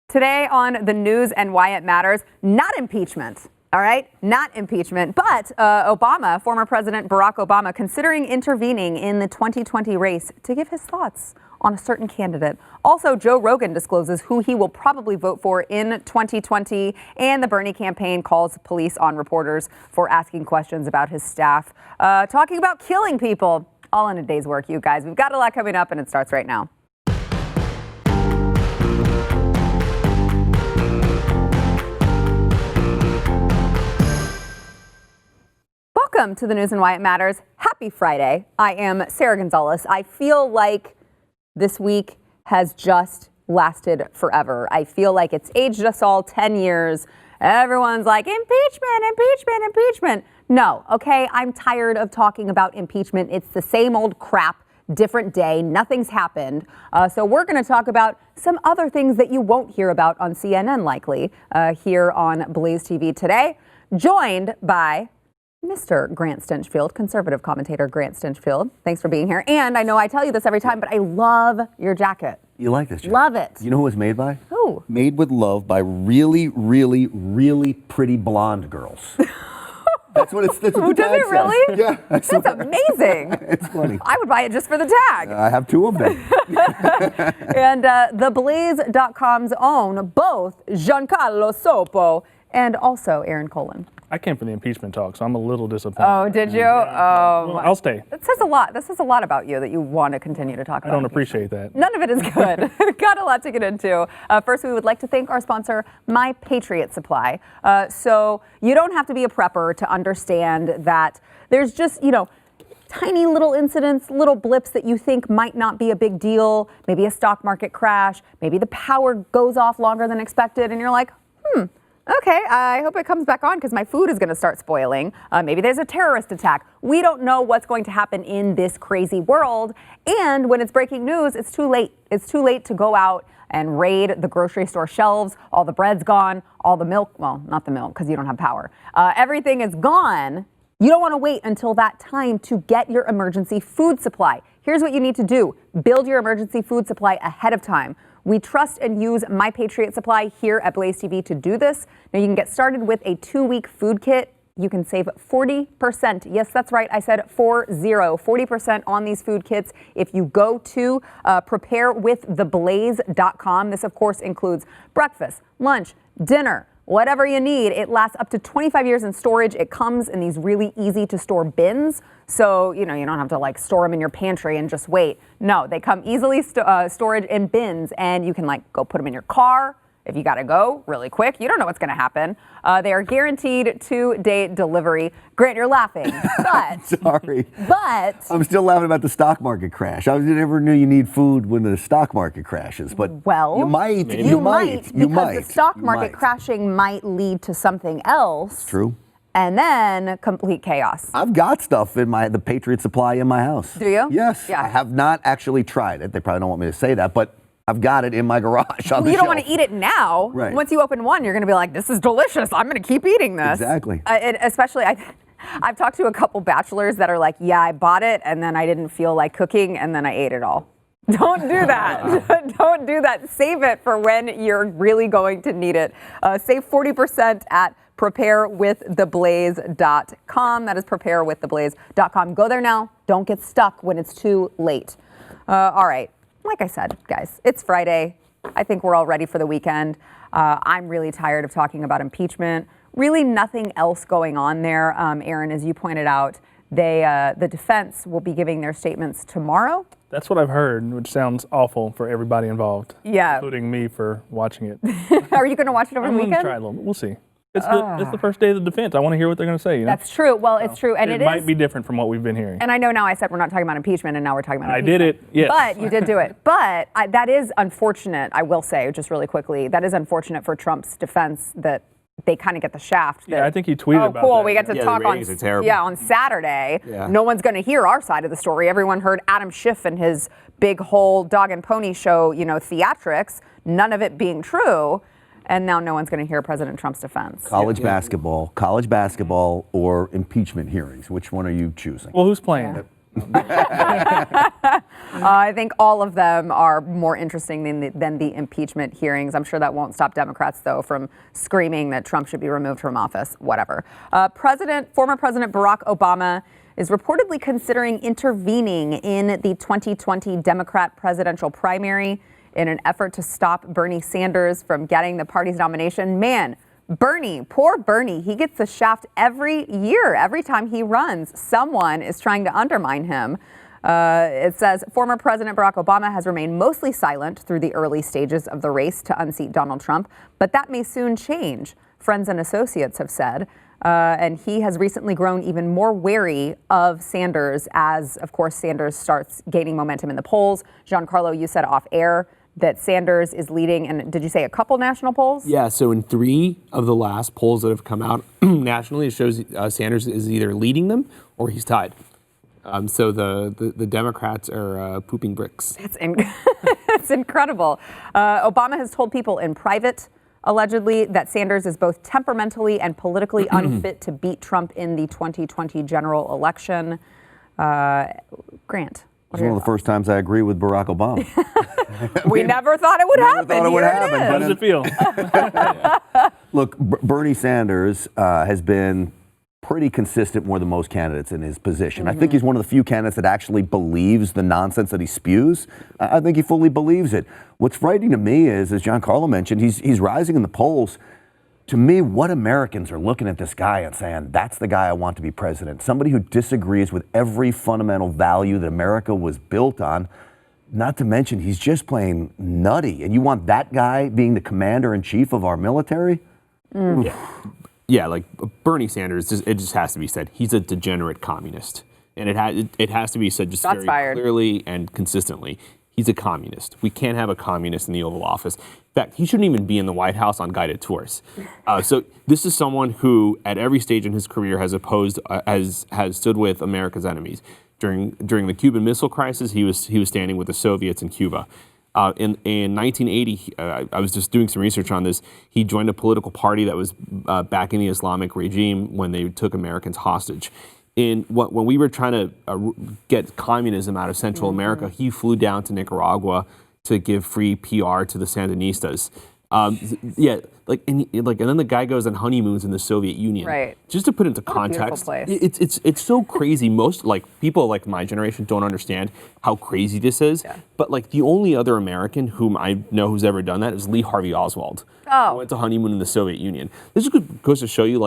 Today on the news and why it matters, not impeachment. All right, not impeachment, but Obama, former President Barack Obama, considering intervening in the 2020 race to give his thoughts on a certain candidate. Also, Joe Rogan discloses who he will probably vote for in 2020, and the Bernie campaign calls police on reporters for asking questions about his staff, talking about killing people. All in a day's work, you guys. We've got a lot coming up, and it starts right now. Welcome to the news and why it matters. Happy Friday. I am Sarah Gonzalez. I feel like this week has just lasted forever. I feel like it's aged us all 10 years. Everyone's like, impeachment, impeachment, impeachment. No, okay, I'm tired of talking about impeachment. It's the same old crap, different day. Nothing's happened. So we're going to talk about some other things that you won't hear about on CNN likely here on BlazeTV today, joined by Mr. Grant Stinchfield, conservative commentator Grant Stinchfield. Thanks for being here. And I know I tell you this every time, but I love your jacket. You like this jacket? Love it. You know who it's made by? Who? Made with love by really, really, really pretty blonde girls. That's what it's. That's what the does tag it really? says. Yeah. That's amazing. It's funny. I would buy it just for the tag. I have two of them. And theblaze.com's own, both Giancarlo Sopo and also Aaron Colin. I came for the impeachment talk, so I'm a little disappointed. Oh, did you? Well, I'll stay. That says a lot. This says a lot about you that you want to continue to talk about. I don't appreciate that. None of it is good. Got a lot to get into. First, we would like to thank our sponsor, My Patriot Supply. So you don't have to be a prepper to understand that there's just, tiny little incidents, little blips that you think might not be a big deal. Maybe a stock market crash. Maybe the power goes off longer than expected. And you're like, okay, I hope it comes back on because my food is going to start spoiling. Maybe there's a terrorist attack. We don't know what's going to happen in this crazy world. And when it's breaking news, it's too late. It's too late to go out and raid the grocery store shelves. All the bread's gone, all the milk, well, not the milk because you don't have power. Everything is gone. You don't want to wait until that time to get your emergency food supply. Here's what you need to do. Build your emergency food supply ahead of time. We trust and use My Patriot Supply here at BlazeTV to do this. Now, you can get started with a 2-week food kit. You can save 40%. Yes, that's right. I said 40% on these food kits if you go to preparewiththeblaze.com. This, of course, includes breakfast, lunch, dinner, whatever you need. It lasts up to 25 years in storage. It comes in these really easy to store bins. So, you don't have to store them in your pantry and just wait. No, they come easily storage in bins, and you can go put them in your car if you got to go really quick. You don't know what's going to happen. They are guaranteed 2-day delivery. Grant, you're laughing, but Sorry. But I'm still laughing about the stock market crash. I never knew you need food when the stock market crashes, but well, you might. Because the stock market crashing might lead to something else. It's true. And then complete chaos. I've got stuff in the Patriot Supply in my house. Do you? Yes. Yeah. I have not actually tried it. They probably don't want me to say that, but I've got it in my garage on the You don't shelf. want to eat it now. Right. Once you open one, you're going to be like, this is delicious. I'm going to keep eating this. Exactly. Especially, I've talked to a couple bachelors that are like, yeah, I bought it and then I didn't feel like cooking and then I ate it all. Don't do that. Don't do that. Save it for when you're really going to need it. Save 40% at preparewiththeblaze.com. That is preparewiththeblaze.com. Go there now. Don't get stuck when it's too late. All right. Like I said, guys, it's Friday. I think we're all ready for the weekend. I'm really tired of talking about impeachment. Really nothing else going on there. Aaron, as you pointed out, the defense will be giving their statements tomorrow. That's what I've heard, which sounds awful for everybody involved. Yeah. Including me for watching it. Are you going to watch it over the weekend? I'm going to try a little bit. We'll see. It's the first day of the defense. I want to hear what they're going to say. That's true. Well, it's true. And it might be different from what we've been hearing. And I know now I said we're not talking about impeachment, and now we're talking about I impeachment. did it, yes. But you did do it. But that is unfortunate, I will say, just really quickly. That is unfortunate for Trump's defense that they kind of get the shaft. Yeah, I think he tweeted about cool. that. We get to talk on Saturday. Yeah. No one's going to hear our side of the story. Everyone heard Adam Schiff and his big whole dog and pony show, theatrics, none of it being true. And now no one's going to hear President Trump's defense. College basketball, or impeachment hearings. Which one are you choosing? Well, who's playing? I think all of them are more interesting than the impeachment hearings. I'm sure that won't stop Democrats, though, from screaming that Trump should be removed from office, whatever. Former President Barack Obama is reportedly considering intervening in the 2020 Democrat presidential primary in an effort to stop Bernie Sanders from getting the party's nomination. Man, Bernie, poor Bernie, he gets the shaft every year. Every time he runs, someone is trying to undermine him. It says former President Barack Obama has remained mostly silent through the early stages of the race to unseat Donald Trump, but that may soon change, friends and associates have said. And he has recently grown even more wary of Sanders as, of course, Sanders starts gaining momentum in the polls. Giancarlo, you said off air that Sanders is leading, and did you say a couple national polls? Yeah, so in 3 of the last polls that have come out nationally, it shows Sanders is either leading them or he's tied. So the Democrats are pooping bricks. It's incredible. Obama has told people in private, allegedly, that Sanders is both temperamentally and politically unfit to beat Trump in the 2020 general election. Grant. It's one of the first times I agree with Barack Obama. We never thought it would happen. Thought it would Here happen. is. How does it feel? Look, Bernie Sanders has been pretty consistent more than most candidates in his position. I think he's one of the few candidates that actually believes the nonsense that he spews. I think he fully believes it. What's frightening to me is, as Giancarlo mentioned, he's rising in the polls. To me, what Americans are looking at this guy and saying, that's the guy I want to be president. Somebody who disagrees with every fundamental value that America was built on. Not to mention, he's just plain nutty. And you want that guy being the commander-in-chief of our military? Yeah, like Bernie Sanders, it just has to be said, he's a degenerate communist. And it has to be said just Shots very fired. clearly and consistently. He's a communist. We can't have a communist in the Oval Office. In fact, he shouldn't even be in the White House on guided tours. So this is someone who, at every stage in his career, has stood with America's enemies. During the Cuban Missile Crisis, he was standing with the Soviets in Cuba. In 1980, I was just doing some research on this. He joined a political party that was backing the Islamic regime when they took Americans hostage. When we were trying to get communism out of Central America, he flew down to Nicaragua to give free PR to the Sandinistas. And then the guy goes on honeymoons in the Soviet Union. Right. Just to put into What a beautiful context, place. it's so crazy. Most people like my generation don't understand how crazy this is. Yeah. But the only other American whom I know who's ever done that is Lee Harvey Oswald. Oh. Who went to honeymoon in the Soviet Union. This goes to show you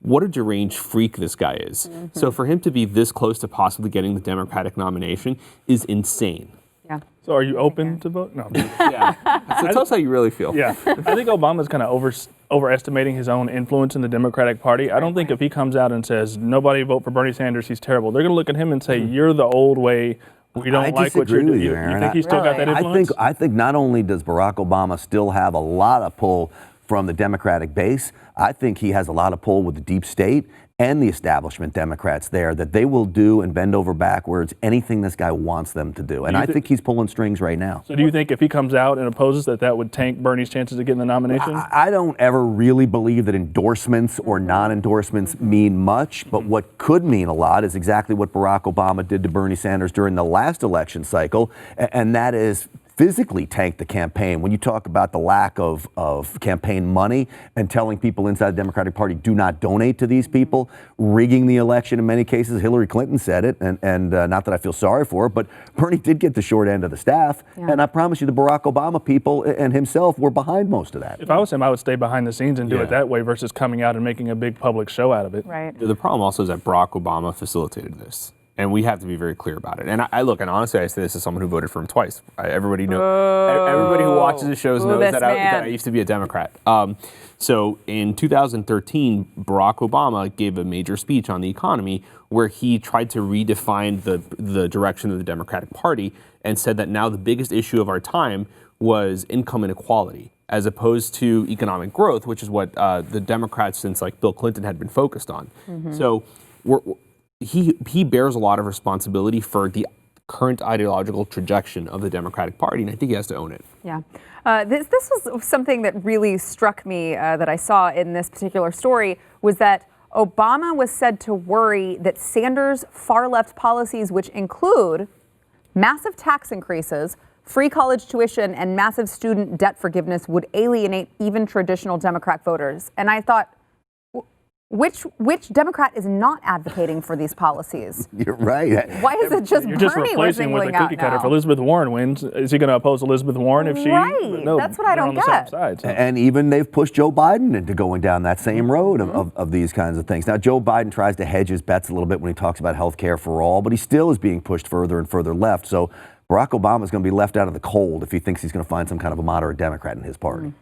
what a deranged freak this guy is. So for him to be this close to possibly getting the Democratic nomination is insane. Yeah. So are you open to vote? No. Yeah. So tell us how you really feel. Yeah. I think Obama's kind of overestimating his own influence in the Democratic Party. I don't think if he comes out and says, nobody vote for Bernie Sanders, he's terrible, they're going to look at him and say, you're the old way. We don't like what you're disagree with doing. you, You Aaron. think he's still got that influence? I think not only does Barack Obama still have a lot of pull from the Democratic base, I think he has a lot of pull with the deep state and the establishment Democrats there, that they will do and bend over backwards anything this guy wants them to do. And I think he's pulling strings right now. So do you think if he comes out and opposes that would tank Bernie's chances of getting the nomination? I don't ever really believe that endorsements or non-endorsements mean much, but what could mean a lot is exactly what Barack Obama did to Bernie Sanders during the last election cycle, and that is physically tank the campaign. When you talk about the lack of campaign money and telling people inside the Democratic Party, do not donate to these people, rigging the election in many cases. Hillary Clinton said it, and not that I feel sorry for her, but Bernie did get the short end of the staff. Yeah. And I promise you the Barack Obama people and himself were behind most of that. If I was him, I would stay behind the scenes and do it that way versus coming out and making a big public show out of it. Right. The problem also is that Barack Obama facilitated this. And we have to be very clear about it. And I look, and honestly, I say this as someone who voted for him twice. Everybody who watches the shows knows that I used to be a Democrat. So in 2013, Barack Obama gave a major speech on the economy where he tried to redefine the direction of the Democratic Party and said that now the biggest issue of our time was income inequality, as opposed to economic growth, which is what the Democrats since Bill Clinton had been focused on. So he bears a lot of responsibility for the current ideological trajectory of the Democratic Party, and I think he has to own it. Yeah. This was something that really struck me that I saw in this particular story was that Obama was said to worry that Sanders' far-left policies, which include massive tax increases, free college tuition, and massive student debt forgiveness, would alienate even traditional Democrat voters. And I thought, which Democrat is not advocating for these policies? You're right. Why is it just You're just Bernie we're replacing with a singling out cookie cutter. If now? Elizabeth Warren wins, is he going to oppose Elizabeth Warren if she? Right. No, That's what I they're don't on the get. same side, so. And even they've pushed Joe Biden into going down that same road of these kinds of things. Now, Joe Biden tries to hedge his bets a little bit when he talks about health care for all, but he still is being pushed further and further left. So Barack Obama is going to be left out of the cold if he thinks he's going to find some kind of a moderate Democrat in his party.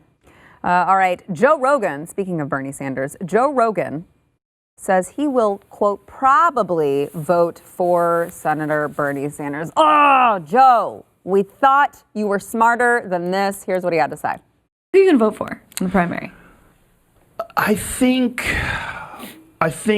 All right. Joe Rogan, speaking of Bernie Sanders, Joe Rogan says he will, quote, probably vote for Senator Bernie Sanders. Oh, Joe, we thought you were smarter than this. Here's what he had to say. Who are you going to vote for in the primary? I think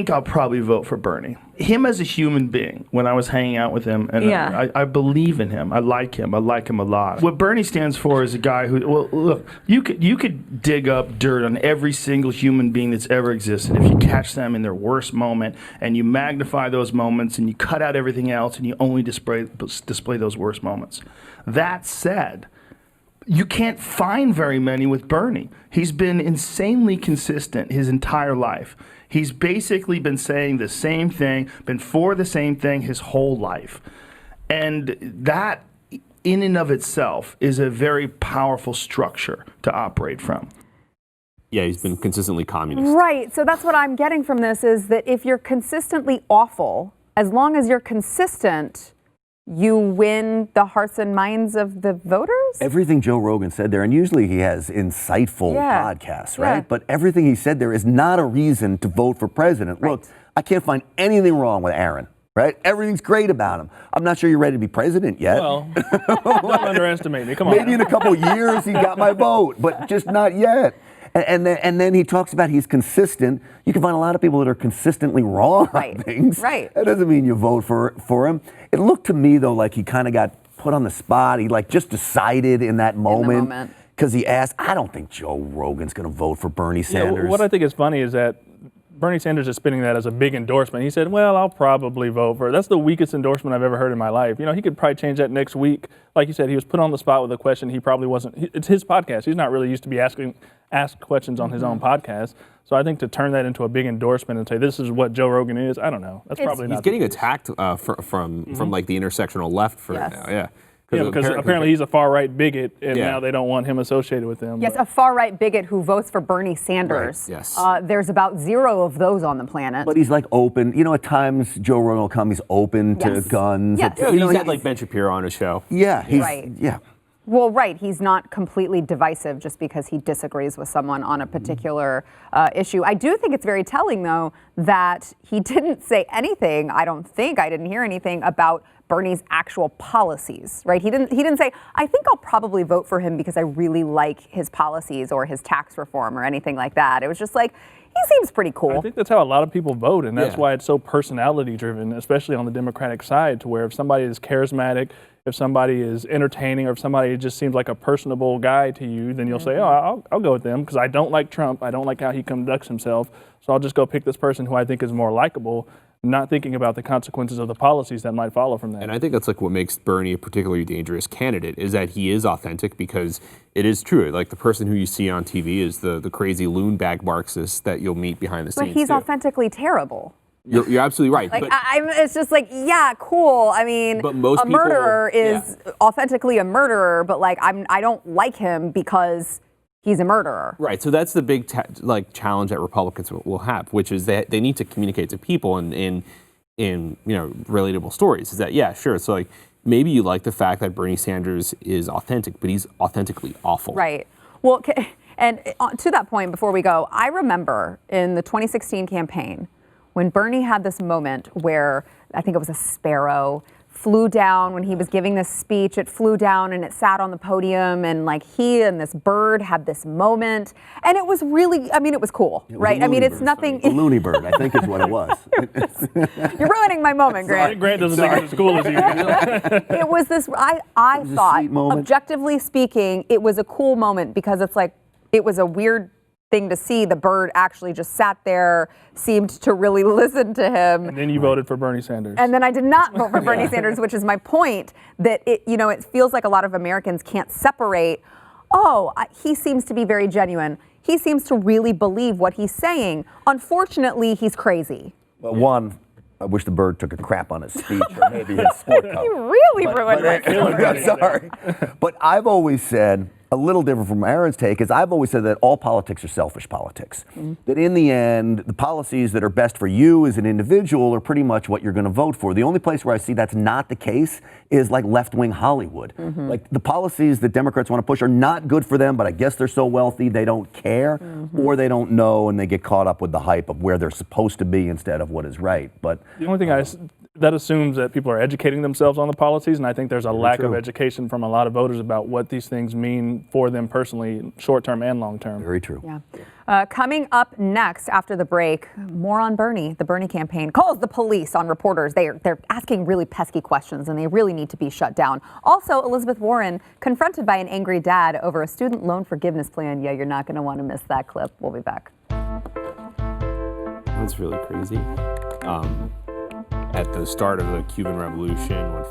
I'll probably vote for Bernie. Him as a human being, when I was hanging out with him, and Yeah. I believe in him. I like him. I like him a lot. What Bernie stands for is a guy who, well, look, you could dig up dirt on every single human being that's ever existed if you catch them in their worst moment and you magnify those moments and you cut out everything else and you only display those worst moments. That said, you can't find very many with Bernie. He's been insanely consistent his entire life. He's basically been saying the same thing, been for the same thing his whole life. And that, in and of itself, is a very powerful structure to operate from. Yeah, he's been consistently communist. Right. So that's what I'm getting from this is that if you're consistently awful, as long as you're consistent, you win the hearts and minds of the voters? Everything Joe Rogan said there, and usually he has insightful podcasts, right? Yeah. But everything he said there is not a reason to vote for president. Right. Look, I can't find anything wrong with Aaron, right? Everything's great about him. I'm not sure you're ready to be president yet. Well, don't underestimate me. Come on. Maybe in a couple of years he got my vote, but just not yet. And then he talks about he's consistent. You can find a lot of people that are consistently wrong on things. Right. That doesn't mean you vote for him. It looked to me, though, like he kind of got put on the spot. He just decided in that moment. Because he asked, I don't think Joe Rogan's going to vote for Bernie Sanders. What I think is funny is that Bernie Sanders is spinning that as a big endorsement. He said, well, I'll probably vote for it. That's the weakest endorsement I've ever heard in my life. You know, he could probably change that next week. Like you said, he was put on the spot with a question he probably wasn't. It's his podcast. He's not really used to be asked questions on his own podcast. So I think to turn that into a big endorsement and say this is what Joe Rogan is, I don't know. That's probably not. He's getting attacked from like the intersectional left for it now. Yeah. Yeah, because apparently he's a far-right bigot, and Yeah. now they don't want him associated with them. Yes, a far-right bigot who votes for Bernie Sanders. Right, yes. There's about 0 of those on the planet. But he's like open. You know, at times Joe Rogan will come, he's open to Yes. guns. Yes. Yeah, You know, he's had like Ben Shapiro on his show. yeah, he's, Right. yeah. Well, right. He's not completely divisive just because he disagrees with someone on a particular issue. I do think it's very telling, though, that he didn't say anything. I didn't hear anything about Bernie's actual policies, right? He didn't say, I think I'll probably vote for him because I really like his policies or his tax reform or anything like that. It was just like, he seems pretty cool. I think that's how a lot of people vote, and that's Yeah. why it's so personality-driven, especially on the Democratic side, to where if somebody is charismatic, if somebody is entertaining, or if somebody just seems like a personable guy to you, then you'll say, oh, I'll go with them because I don't like Trump. I don't like how he conducts himself. So I'll just go pick this person who I think is more likable, not thinking about the consequences of the policies that might follow from that. And I think that's like what makes Bernie a particularly dangerous candidate is that he is authentic because it is true. Like the person who you see on TV is the crazy loon bag Marxist that you'll meet behind the But scenes. he's too. authentically terrible. You're absolutely right. Like, but it's just like, yeah, cool. I mean, But most a murderer people- is authentically a murderer, but like, I don't like him because he's a murderer. right, so that's the big challenge that Republicans will have, which is that they need to communicate to people in relatable stories. Is that sure? So like maybe you like the fact that Bernie Sanders is authentic, but he's authentically awful. Right. Well, and to that point, before we go, I remember in the 2016 campaign when Bernie had this moment where I think it was a sparrow flew down when he was giving this speech. It flew down and it sat on the podium, and like he and this bird had this moment, and it was really, I mean, it was cool, It was right? a I mean, loony it's bird, nothing. A loony bird, I think is what it was. You're ruining my moment, Grant. Grant doesn't think it's as cool as you do. It was this, I was a thought, sweet moment. objectively speaking, it was a cool moment because it's like, it was a weird thing to see. The bird actually just sat there, seemed to really listen to him. And then you voted for Bernie Sanders. And then I did not vote for Bernie Sanders, which is my point, that it feels like a lot of Americans can't separate, he seems to be very genuine. He seems to really believe what he's saying. Unfortunately, he's crazy. Well, one, I wish the bird took a crap on his speech or maybe his sport coat. You really ruined my Sorry. But I've always said, a little different from Aaron's take, is I've always said that all politics are selfish politics. That in the end, the policies that are best for you as an individual are pretty much what you're going to vote for. The only place where I see that's not the case is like left-wing Hollywood. Like the policies that Democrats want to push are not good for them, but I guess they're so wealthy they don't care, or they don't know and they get caught up with the hype of where they're supposed to be instead of what is right. But the only thing that assumes that people are educating themselves on the policies, and I think there's a lack of education from a lot of voters about what these things mean for them personally, short-term and long-term. Very true. Yeah. Coming up next after the break, more on Bernie. The Bernie campaign calls the police on reporters. They're asking really pesky questions, and they really need to be shut down. Also, Elizabeth Warren confronted by an angry dad over a student loan forgiveness plan. Yeah, you're not going to want to miss that clip. We'll be back. That's really crazy. At the start of the Cuban Revolution,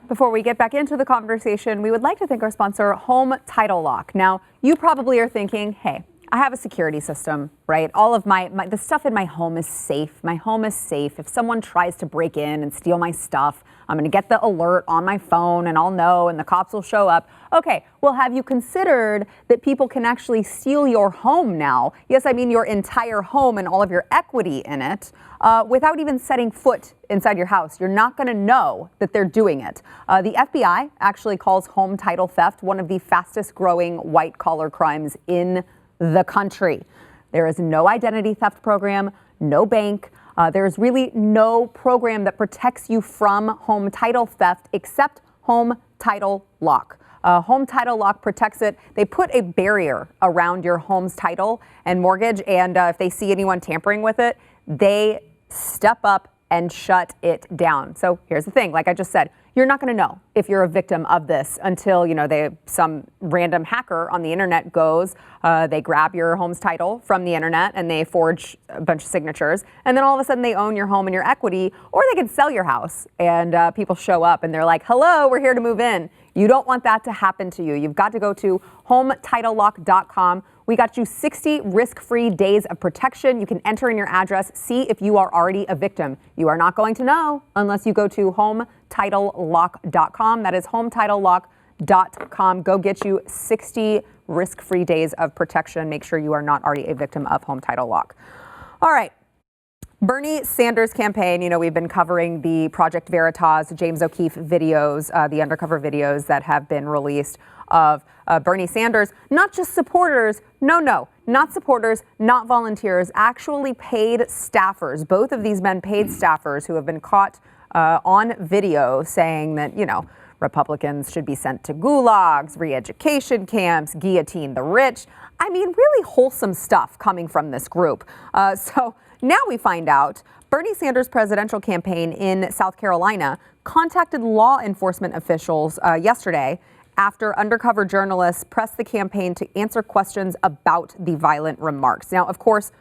Before we get back into the conversation, we would like to thank our sponsor, Home Title Lock. Now, you probably are thinking, hey, I have a security system, right? All of the stuff in my home is safe. My home is safe. If someone tries to break in and steal my stuff, I'm going to get the alert on my phone and I'll know and the cops will show up. Okay, well, have you considered that people can actually steal your home now? Yes, I mean your entire home and all of your equity in it without even setting foot inside your house. You're not going to know that they're doing it. The FBI actually calls home title theft one of the fastest growing white collar crimes in the country. There is no identity theft program, no bank. There is really no program that protects you from home title theft except Home Title Lock. Home Title Lock protects it. They put a barrier around your home's title and mortgage, and if they see anyone tampering with it, they step up and shut it down. So here's the thing, like I just said, you're not going to know if you're a victim of this until, some random hacker on the internet goes, they grab your home's title from the internet and they forge a bunch of signatures. And then all of a sudden they own your home and your equity, or they can sell your house and people show up and they're like, hello, we're here to move in. You don't want that to happen to you. You've got to go to HomeTitleLock.com. We got you 60 risk-free days of protection. You can enter in your address, see if you are already a victim. You are not going to know unless you go to HomeTitleLock.com. That is HomeTitleLock.com. Go get you 60 risk-free days of protection. Make sure you are not already a victim of Home Title Lock. All right. Bernie Sanders campaign, we've been covering the Project Veritas, James O'Keefe videos, the undercover videos that have been released of Bernie Sanders. Not just supporters, not supporters, not volunteers, actually paid staffers. Both of these men paid staffers who have been caught on video saying that, Republicans should be sent to gulags, re-education camps, guillotine the rich. I mean, really wholesome stuff coming from this group. So now we find out Bernie Sanders' presidential campaign in South Carolina contacted law enforcement officials yesterday after undercover journalists pressed the campaign to answer questions about the violent remarks. Now, of course,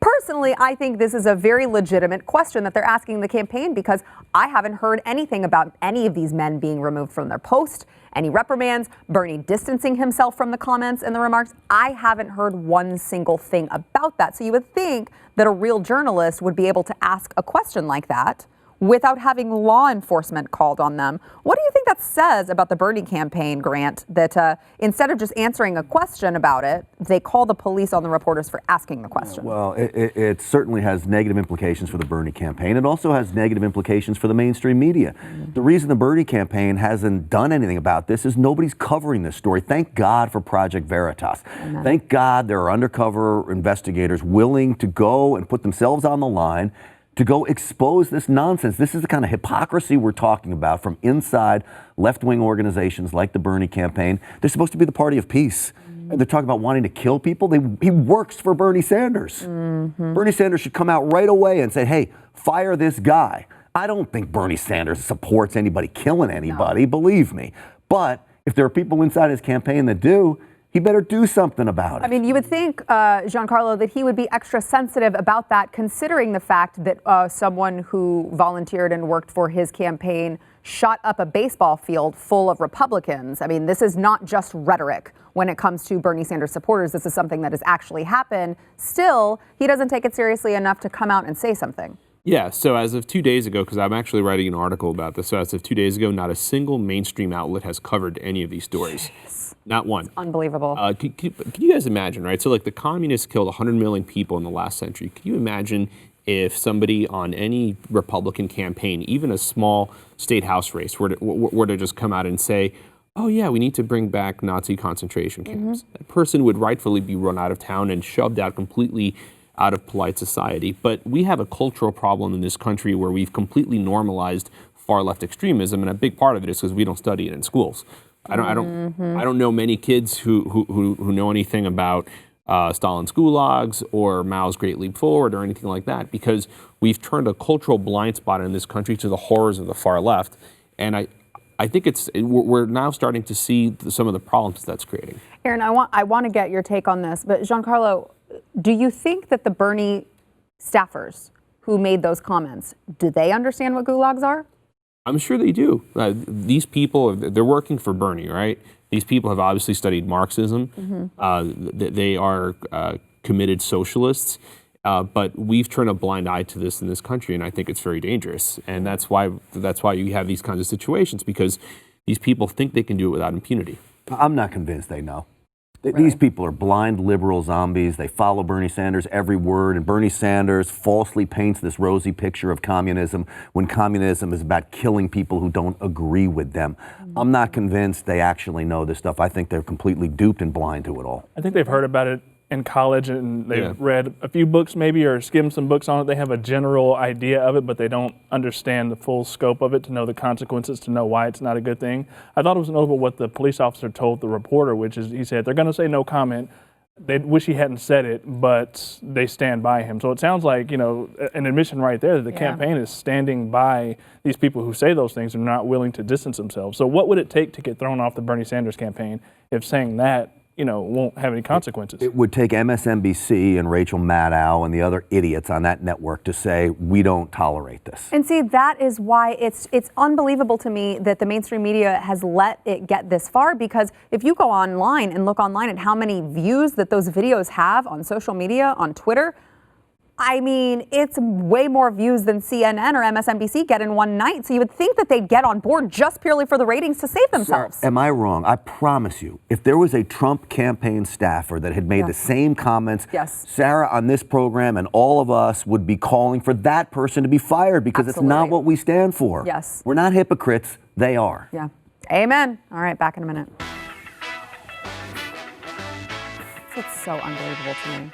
personally, I think this is a very legitimate question that they're asking the campaign because I haven't heard anything about any of these men being removed from their post, any reprimands, Bernie distancing himself from the comments and the remarks. I haven't heard one single thing about that. So you would think that a real journalist would be able to ask a question like that without having law enforcement called on them. What do you think that says about the Bernie campaign, Grant, that instead of just answering a question about it, they call the police on the reporters for asking the question? Well, it certainly has negative implications for the Bernie campaign. It also has negative implications for the mainstream media. The reason the Bernie campaign hasn't done anything about this is nobody's covering this story. Thank God for Project Veritas. Amen. Thank God there are undercover investigators willing to go and put themselves on the line to go expose this nonsense. This is the kind of hypocrisy we're talking about from inside left-wing organizations like the Bernie campaign. They're supposed to be the party of peace. And they're talking about wanting to kill people. He works for Bernie Sanders. Bernie Sanders should come out right away and say, hey, fire this guy. I don't think Bernie Sanders supports anybody killing anybody, believe me. But if there are people inside his campaign that do, he better do something about it. I mean, you would think, Giancarlo, that he would be extra sensitive about that, considering the fact that someone who volunteered and worked for his campaign shot up a baseball field full of Republicans. I mean, this is not just rhetoric when it comes to Bernie Sanders supporters. This is something that has actually happened. Still, he doesn't take it seriously enough to come out and say something. Yeah, so as of 2 days ago, because I'm actually writing an article about this, so as of 2 days ago, not a single mainstream outlet has covered any of these stories. Jeez. Not one. Unbelievable. Can you guys imagine, right? So like the communists killed 100 million people in the last century. Can you imagine if somebody on any Republican campaign, even a small state house race, were to just come out and say, oh yeah, we need to bring back Nazi concentration camps? That person would rightfully be run out of town and shoved out completely out of polite society. But we have a cultural problem in this country where we've completely normalized far left extremism, and a big part of it is because we don't study it in schools. I don't know many kids who know anything about Stalin's gulags or Mao's Great Leap Forward or anything like that, because we've turned a cultural blind spot in this country to the horrors of the far left. And I think we're now starting to see some of the problems that's creating. Aaron, I want to get your take on this, but Giancarlo, do you think that the Bernie staffers who made those comments, do they understand what gulags are? I'm sure they do. These people, they're working for Bernie, right? These people have obviously studied Marxism. They are committed socialists, but we've turned a blind eye to this in this country, and I think it's very dangerous. And that's why you have these kinds of situations, because these people think they can do it without impunity. I'm not convinced they know. Really? These people are blind liberal zombies. They follow Bernie Sanders every word, and Bernie Sanders falsely paints this rosy picture of communism when communism is about killing people who don't agree with them. I'm not convinced they actually know this stuff. I think they're completely duped and blind to it all. I think they've heard about it in college and they've read a few books maybe or skimmed some books on it. They have a general idea of it, but they don't understand the full scope of it, to know the consequences, to know why it's not a good thing. I thought it was notable what the police officer told the reporter, which is he said they're going to say no comment. They wish he hadn't said it, but they stand by him. So it sounds like, an admission right there that the campaign is standing by these people who say those things and are not willing to distance themselves. So what would it take to get thrown off the Bernie Sanders campaign if saying that won't have any consequences? It would take MSNBC and Rachel Maddow and the other idiots on that network to say, we don't tolerate this. And see, that is why it's unbelievable to me that the mainstream media has let it get this far, because if you go online and look online at how many views that those videos have on social media, on Twitter, I mean, it's way more views than CNN or MSNBC get in one night. So you would think that they'd get on board just purely for the ratings to save themselves. Sarah, am I wrong? I promise you, if there was a Trump campaign staffer that had made the same comments, Sarah on this program and all of us would be calling for that person to be fired, because it's not what we stand for. Yes. We're not hypocrites. They are. Yeah. Amen. All right, back in a minute. It's so unbelievable to me.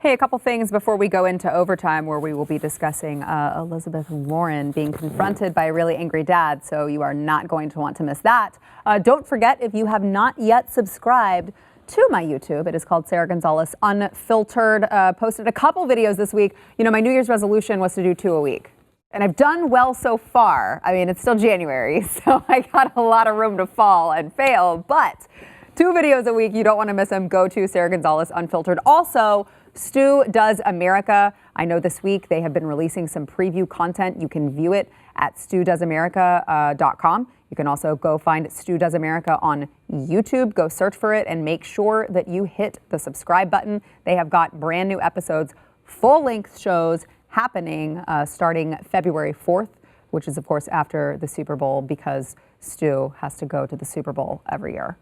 Hey, a couple things before we go into overtime, where we will be discussing Elizabeth Warren being confronted by a really angry dad. So you are not going to want to miss that. Don't forget, if you have not yet subscribed to my YouTube, it is called Sarah Gonzalez Unfiltered. Posted a couple videos this week. My New Year's resolution was to do 2 a week. And I've done well so far. I mean, it's still January, so I got a lot of room to fall and fail. But 2 videos a week, you don't want to miss them. Go to Sarah Gonzalez Unfiltered. Also, Stu Does America. I know this week they have been releasing some preview content. You can view it at studoesamerica.com. You can also go find Stu Does America on YouTube. Go search for it and make sure that you hit the subscribe button. They have got brand new episodes, full-length shows happening starting February 4th, which is, of course, after the Super Bowl, because Stu has to go to the Super Bowl every year.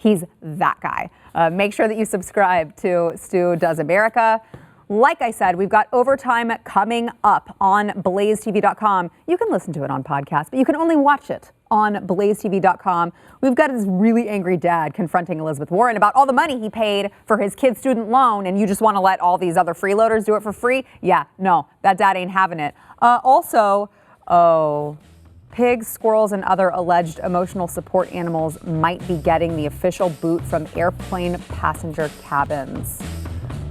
He's that guy. Make sure that you subscribe to Stu Does America. Like I said, we've got overtime coming up on BlazeTV.com. You can listen to it on podcast, but you can only watch it on BlazeTV.com. We've got this really angry dad confronting Elizabeth Warren about all the money he paid for his kid's student loan, and you just want to let all these other freeloaders do it for free? Yeah, no, that dad ain't having it. Pigs, squirrels, and other alleged emotional support animals might be getting the official boot from airplane passenger cabins.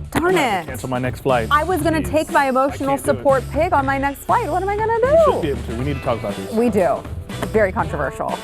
Darn it. Cancel my next flight. I was going to take my emotional support pig on my next flight. What am I going to do? You should be able to. We need to talk about this. We do. Very controversial.